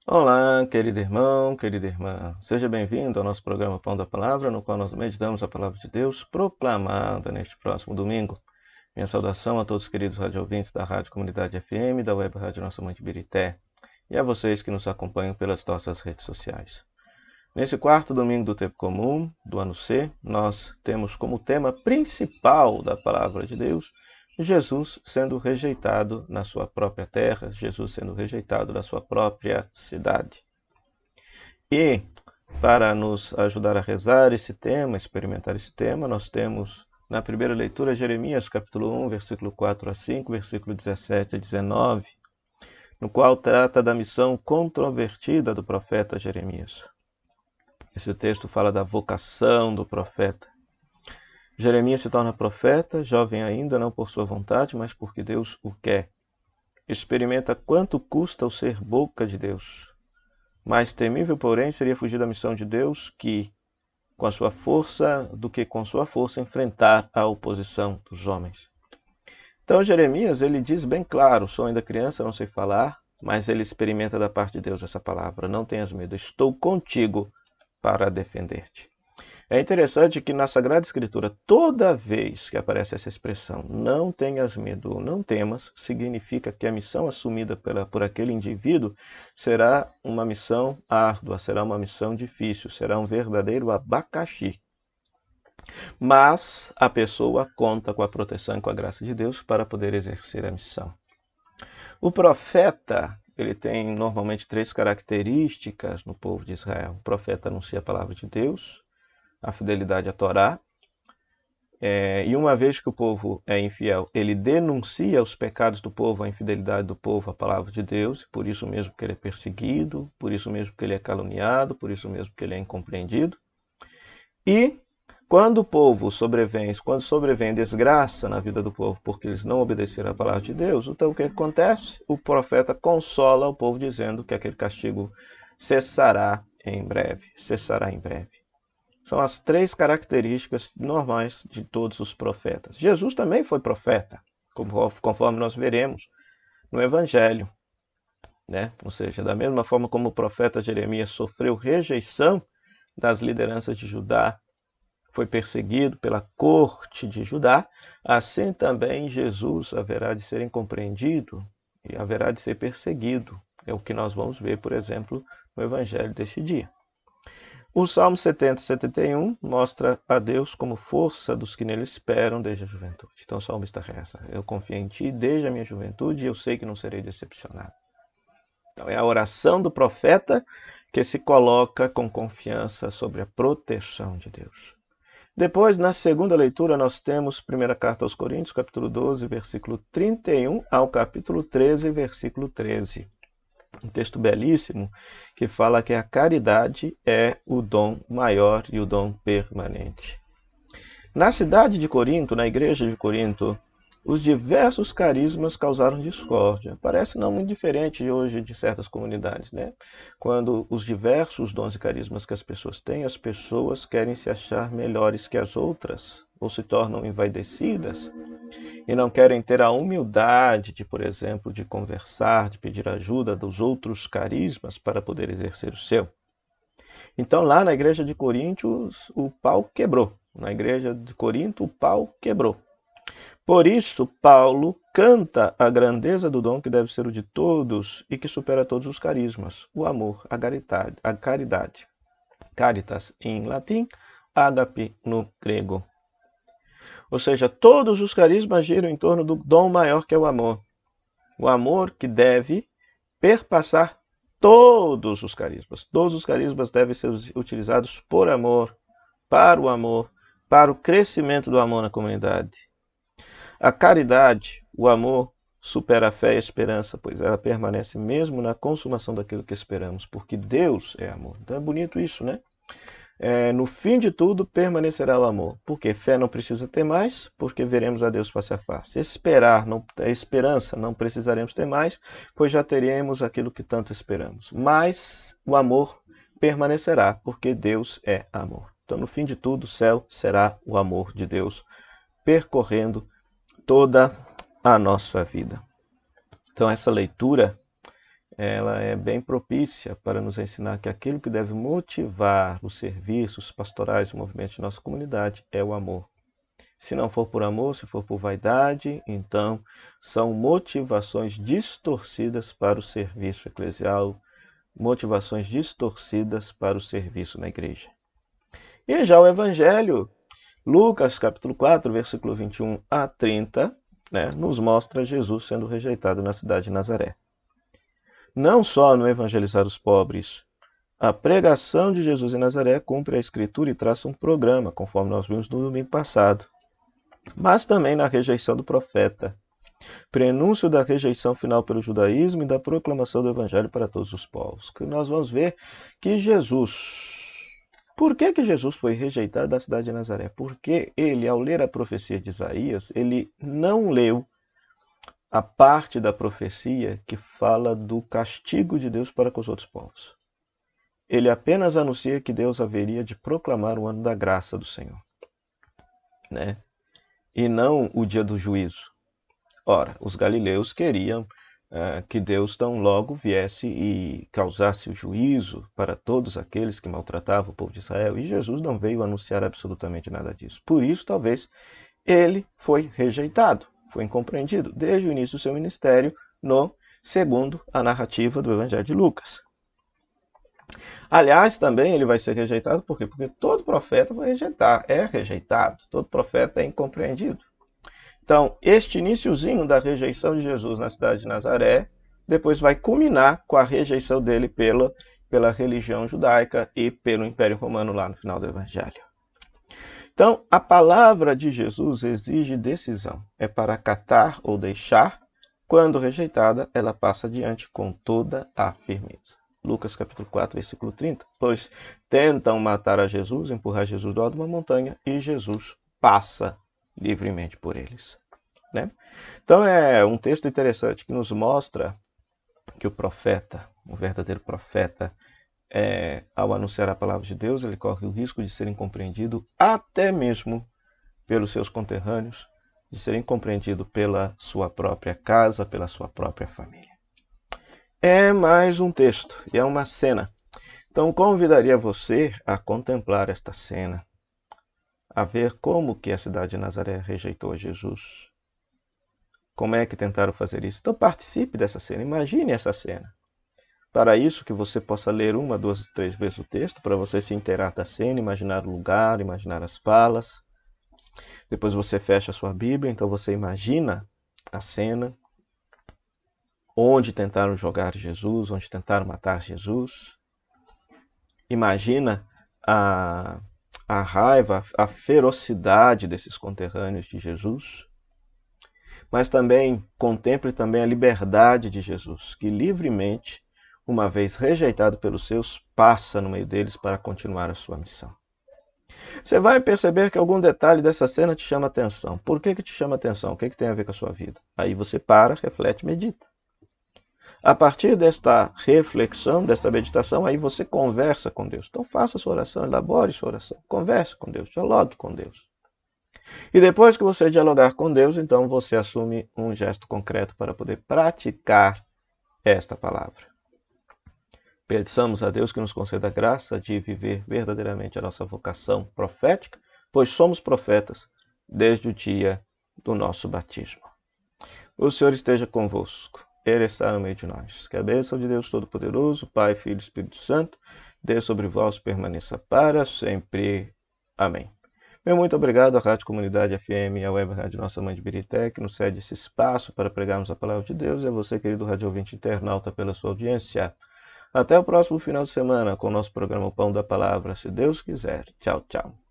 Olá, querido irmão, querida irmã. Seja bem-vindo ao nosso programa Pão da Palavra, no qual nós meditamos a palavra de Deus proclamada neste próximo domingo. Minha saudação a todos os queridos radioouvintes da Rádio Comunidade FM, da Web Rádio Nossa Mãe de Birité, e a vocês que nos acompanham pelas nossas redes sociais. Nesse quarto domingo do tempo comum, do ano C, nós temos como tema principal da palavra de Deus Jesus sendo rejeitado na sua própria terra, Jesus sendo rejeitado na sua própria cidade. E para nos ajudar a rezar esse tema, experimentar esse tema, nós temos na primeira leitura Jeremias capítulo 1, versículo 4 a 5, versículo 17 a 19, no qual trata da missão controvertida do profeta Jeremias. Esse texto fala da vocação do profeta. Jeremias se torna profeta, jovem ainda, não por sua vontade, mas porque Deus o quer. Experimenta quanto custa o ser boca de Deus. Mais temível, porém, seria fugir da missão de Deus que, com a sua força, do que com sua força enfrentar a oposição dos homens. Então Jeremias, ele diz bem claro, sou ainda criança, não sei falar, mas ele experimenta da parte de Deus essa palavra, não tenhas medo, estou contigo para defender-te. É interessante que na Sagrada Escritura, toda vez que aparece essa expressão, não tenhas medo ou não temas, significa que a missão assumida por aquele indivíduo será uma missão árdua, será uma missão difícil, será um verdadeiro abacaxi. Mas a pessoa conta com a proteção e com a graça de Deus para poder exercer a missão. O profeta, ele tem normalmente três características no povo de Israel. O profeta anuncia a palavra de Deus, a fidelidade à Torá, e uma vez que o povo é infiel, ele denuncia os pecados do povo, a infidelidade do povo à palavra de Deus, por isso mesmo que ele é perseguido, por isso mesmo que ele é caluniado, por isso mesmo que ele é incompreendido. E quando o povo quando sobrevém desgraça na vida do povo porque eles não obedeceram à palavra de Deus, então o que acontece? O profeta consola o povo dizendo que aquele castigo cessará em breve, cessará em breve. São as três características normais de todos os profetas. Jesus também foi profeta, conforme nós veremos no Evangelho. Ou seja, da mesma forma como o profeta Jeremias sofreu rejeição das lideranças de Judá, foi perseguido pela corte de Judá, assim também Jesus haverá de ser incompreendido e haverá de ser perseguido. É o que nós vamos ver, por exemplo, no Evangelho deste dia. O Salmo 70 e 71 mostra a Deus como força dos que nele esperam desde a juventude. Então o salmista reza, eu confio em ti desde a minha juventude e eu sei que não serei decepcionado. Então é a oração do profeta que se coloca com confiança sobre a proteção de Deus. Depois, na segunda leitura, nós temos primeira carta aos Coríntios, capítulo 12, versículo 31 ao capítulo 13, versículo 13. Um texto belíssimo que fala que a caridade é o dom maior e o dom permanente. Na cidade de Corinto, na igreja de Corinto, os diversos carismas causaram discórdia. Parece não muito diferente hoje de certas comunidades, né? Quando os diversos dons e carismas que as pessoas têm, as pessoas querem se achar melhores que as outras, ou se tornam envaidecidas, e não querem ter a humildade de, por exemplo, de conversar, de pedir ajuda dos outros carismas para poder exercer o seu. Então, lá na igreja de Coríntios, o pau quebrou. Na igreja de Corinto, o pau quebrou. Por isso, Paulo canta a grandeza do dom que deve ser o de todos e que supera todos os carismas, o amor, a caridade. Caritas em latim, ágape no grego. Ou seja, todos os carismas giram em torno do dom maior que é o amor. O amor que deve perpassar todos os carismas. Todos os carismas devem ser utilizados por amor, para o crescimento do amor na comunidade. A caridade, o amor, supera a fé e a esperança, pois ela permanece mesmo na consumação daquilo que esperamos, porque Deus é amor. Então é bonito isso, né? No fim de tudo permanecerá o amor. Porque fé não precisa ter mais, porque veremos a Deus face a face. Esperança não precisaremos ter mais, pois já teremos aquilo que tanto esperamos. Mas o amor permanecerá, porque Deus é amor. Então, no fim de tudo, o céu será o amor de Deus percorrendo toda a nossa vida. Então, essa leitura ela é bem propícia para nos ensinar que aquilo que deve motivar os serviços pastorais e movimentos de nossa comunidade é o amor. Se não for por amor, se for por vaidade, então são motivações distorcidas para o serviço eclesial, motivações distorcidas para o serviço na igreja. E já o Evangelho, Lucas capítulo 4, versículo 21 a 30, nos mostra Jesus sendo rejeitado na cidade de Nazaré. Não só no evangelizar os pobres, a pregação de Jesus em Nazaré cumpre a Escritura e traça um programa, conforme nós vimos no domingo passado, mas também na rejeição do profeta, prenúncio da rejeição final pelo judaísmo e da proclamação do evangelho para todos os povos. Que nós vamos ver que por que Jesus foi rejeitado da cidade de Nazaré? Porque ele, ao ler a profecia de Isaías, ele não leu a parte da profecia que fala do castigo de Deus para com os outros povos. Ele apenas anuncia que Deus haveria de proclamar o ano da graça do Senhor, e não o dia do juízo. Ora, os galileus queriam que Deus tão logo viesse e causasse o juízo para todos aqueles que maltratavam o povo de Israel, e Jesus não veio anunciar absolutamente nada disso. Por isso, talvez, ele foi rejeitado, foi incompreendido desde o início do seu ministério, segundo a narrativa do Evangelho de Lucas. Aliás, também ele vai ser rejeitado, por quê? Porque todo profeta é rejeitado, todo profeta é incompreendido. Então, este iniciozinho da rejeição de Jesus na cidade de Nazaré, depois vai culminar com a rejeição dele pela religião judaica e pelo Império Romano lá no final do Evangelho. Então, a palavra de Jesus exige decisão. É para acatar ou deixar. Quando rejeitada, ela passa adiante com toda a firmeza. Lucas capítulo 4, versículo 30. Pois tentam matar a Jesus, empurrar Jesus do alto de uma montanha, e Jesus passa livremente por eles. Então é um texto interessante que nos mostra que o profeta, o verdadeiro profeta, ao anunciar a palavra de Deus, ele corre o risco de ser incompreendido até mesmo pelos seus conterrâneos, de ser incompreendido pela sua própria casa, pela sua própria família. É mais um texto e é uma cena. Então convidaria você a contemplar esta cena, a ver como que a cidade de Nazaré rejeitou a Jesus. Como é que tentaram fazer isso? Então participe dessa cena, imagine essa cena. Para isso que você possa ler 1, 2, 3 vezes o texto, para você se inteirar da cena, imaginar o lugar, imaginar as falas. Depois você fecha a sua Bíblia, então você imagina a cena, onde tentaram jogar Jesus, onde tentaram matar Jesus. Imagina a raiva, a ferocidade desses conterrâneos de Jesus. Mas também contemple também a liberdade de Jesus, que livremente, uma vez rejeitado pelos seus, passa no meio deles para continuar a sua missão. Você vai perceber que algum detalhe dessa cena te chama atenção. Por que te chama atenção? O que tem a ver com a sua vida? Aí você para, reflete, medita. A partir desta reflexão, desta meditação, aí você conversa com Deus. Então faça sua oração, elabore sua oração, converse com Deus, dialogue com Deus. E depois que você dialogar com Deus, então você assume um gesto concreto para poder praticar esta palavra. Peçamos a Deus que nos conceda a graça de viver verdadeiramente a nossa vocação profética, pois somos profetas desde o dia do nosso batismo. O Senhor esteja convosco. Ele está no meio de nós. Que a bênção de Deus Todo-Poderoso, Pai, Filho e Espírito Santo, dê sobre vós, permaneça para sempre. Amém. Meu muito obrigado à Rádio Comunidade FM e à Web Rádio Nossa Mãe de Birité, que nos cede esse espaço para pregarmos a palavra de Deus, e a você, querido rádio ouvinte internauta, pela sua audiência. Até o próximo final de semana com o nosso programa Pão da Palavra, se Deus quiser. Tchau, tchau.